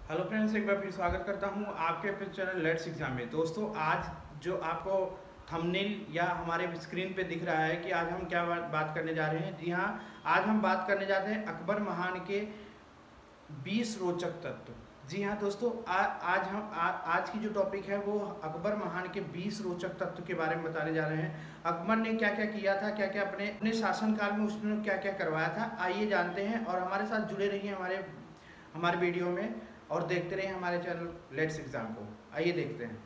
Hello friends, एक बार फिर स्वागत करता हूं आपके अपने चैनल लेट्स एग्जाम में। दोस्तों, आज जो आपको थंबनेल या हमारे स्क्रीन पे दिख रहा है कि आज हम क्या बात करने जा रहे हैं। जी हां, आज हम बात करने जाते हैं अकबर महान के 20 रोचक तत्व। जी हां दोस्तों, आज की जो टॉपिक है वो अकबर महान के 20 रोचक तत्व के बारे में बताने जा रहे हैं। अकबर ने क्या क्या किया था, क्या क्या अपने शासनकाल में उसने क्या क्या करवाया था, आइए जानते हैं। और हमारे साथ जुड़े रहिए हमारे वीडियो में और देखते रहिए हमारे चैनल लेट्स एग्जाम को। आइए देखते हैं।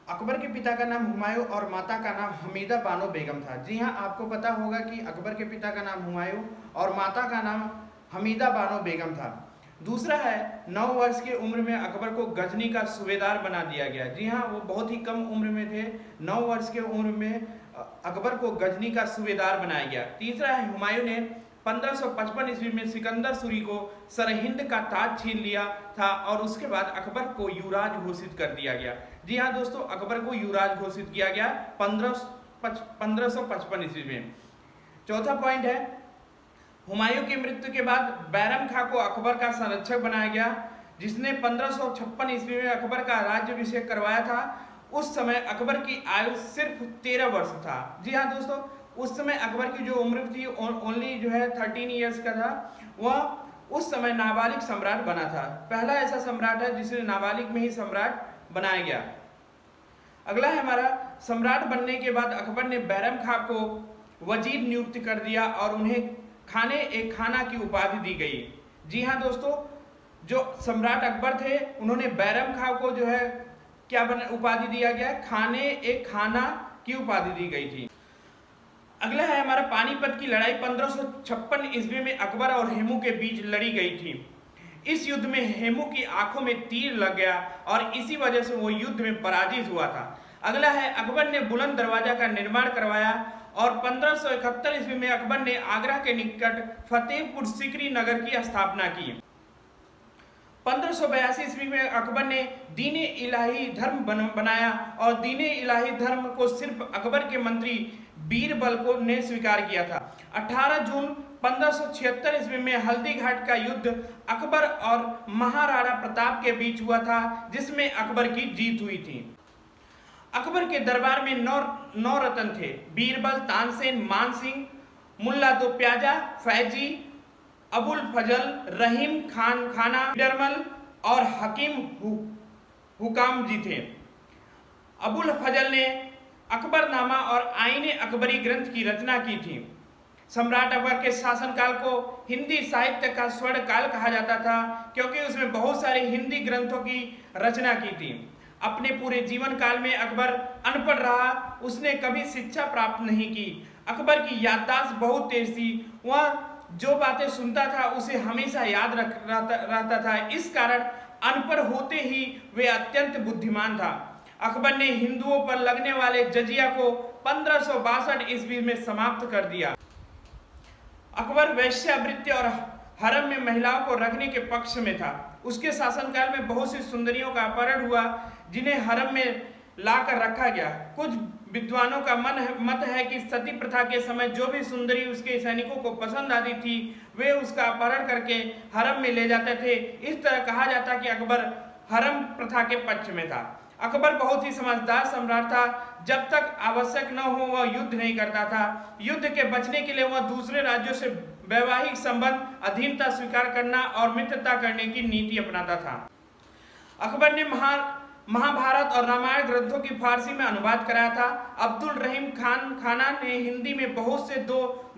अकबर के पिता का नाम हुमायूं और माता का नाम हमीदा बानो बेगम था। जी हाँ, आपको पता होगा कि अकबर के पिता का नाम हुमायूं और माता का नाम हमीदा बानो बेगम था। दूसरा है, 9 वर्ष की उम्र में अकबर को गजनी का सूबेदार बना दिया गया। जी हाँ, वो बहुत ही कम उम्र में थे। 9 वर्ष के उम्र में अकबर को गजनी का सूबेदार बनाया गया। तीसरा है, हुमायूं ने 1555 ईस्वी में सिकंदर सूरी को सरहिंद का ताज छीन लिया था और उसके बाद अकबर को युवराज घोषित कर दिया गया। जी हाँ दोस्तों, अकबर को युवराज घोषित किया गया 1555 ईस्वी में। चौथा पॉइंट है, हुमायूं की मृत्यु के बाद बैरम खां को अकबर का संरक्षक बनाया गया, जिसने 1556 ईस्वी में अकबर का राज्याभिषेक करवाया था। उस समय अकबर की आयु सिर्फ 13 वर्ष था। जी हाँ दोस्तों, उस समय अकबर की जो उम्र थी ओनली जो है 13 ईयर्स का था। वह उस समय नाबालिग सम्राट बना था। पहला ऐसा सम्राट है जिसे नाबालिग में ही सम्राट बनाया गया। अगला है हमारा, सम्राट बनने के बाद अकबर ने बैरम खां को वजीर नियुक्त कर दिया और उन्हें खाना की उपाधि दी गई। जी हाँ दोस्तों, जो सम्राट अकबर थे उन्होंने बैरम खां को जो है क्या उपाधि दिया गया, खाना की उपाधि दी गई थी। अगला है हमारा, पानीपत की लड़ाई 1556 ईस्वी में अकबर और हेमू के बीच लड़ी गई थी। इस युद्ध में हेमू की आंखों में तीर लग गया और इसी वजह से वो युद्ध में पराजित हुआ था। अगला है, अकबर ने बुलंद दरवाजा का निर्माण करवाया और 1571 ईस्वी में अकबर ने आगरा के निकट फतेहपुर सिकरी नगर की स्थापना की। 1582 ईस्वी में अकबर ने दीन इलाही धर्म बनाया और दीन इलाही धर्म को सिर्फ अकबर के मंत्री बीरबल को ने स्वीकार किया था। 18 जून 1576 ईस्वी में हल्दी घाट का युद्ध अकबर और महाराणा प्रताप के बीच हुआ था, जिसमें अकबर की जीत हुई थी। अकबर के दरबार में नौ रत्न थे: बीरबल, तानसेन, मानसिंह, मुल्ला दो प्याजा, फैजी, अबुल फजल, रहीम खाना, डरमल और हकीम हुकाम जी थे। अबुल फजल ने अकबरनामा और आईने अकबरी ग्रंथ की रचना की थी। सम्राट अकबर के शासनकाल को हिंदी साहित्य का स्वर्ण काल कहा जाता था, क्योंकि उसमें बहुत सारे हिंदी ग्रंथों की रचना की थी। अपने पूरे जीवन काल में अकबर अनपढ़ रहा, उसने कभी शिक्षा प्राप्त नहीं की। अकबर की याददाश्त बहुत तेज थी, वह जो बातें सुनता था उसे हमेशा याद रहता था। इस कारण अनपढ़ होते ही वे अत्यंत बुद्धिमान था। अकबर ने हिंदुओं पर लगने वाले जजिया को 1562 ईस्वी में समाप्त कर दिया। अकबर वेश्यावृत्ति और हरम में महिलाओं को रखने के पक्ष में था। उसके शासनकाल में बहुत सी सुंदरियों का अपहरण हुआ, जिन्हें हरम में लाकर रखा गया। कुछ विद्वानों का मत है कि सती प्रथा के समय जो भी सुंदरी उसके सैनिकों को पसंद आती थी, वे उसका अपहरण करके हरम में ले जाते थे। इस तरह कहा जाता कि अकबर हरम प्रथा के पक्ष में था। अकबर बहुत ही समझदार सम्राट था। जब तक आवश्यक न हो वह युद्ध नहीं करता था। युद्ध के बचने के लिए वह दूसरे राज्यों से वैवाहिक संबंध, अधीनता स्वीकार करना और मित्रता करने की नीति अपनाता था। अकबर ने महाभारत और रामायण ग्रंथों की फारसी में अनुवाद कराया था। अब्दुल रहीम खाना ने हिंदी में बहुत से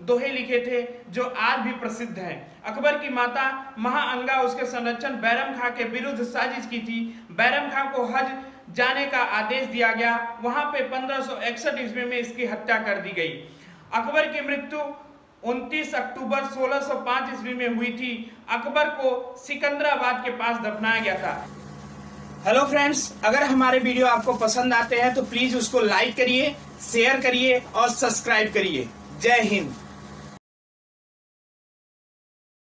दोहे लिखे थे जो आज भी प्रसिद्ध हैं। अकबर की माता महाअंगा उसके संरक्षण बैरम खां के विरुद्ध साजिश की थी। बैरम खां को हज जाने का आदेश दिया गया। वहां पे 1561 ईस्वी में इसकी हत्या कर दी गई। अकबर की मृत्यु 29 अक्टूबर 1605 ईस्वी में हुई थी। अकबर को सिकंदराबाद के पास दफनाया गया था। हेलो फ्रेंड्स, अगर हमारे वीडियो आपको पसंद आते हैं तो प्लीज उसको लाइक करिए, शेयर करिए और सब्सक्राइब करिए। जय हिंद।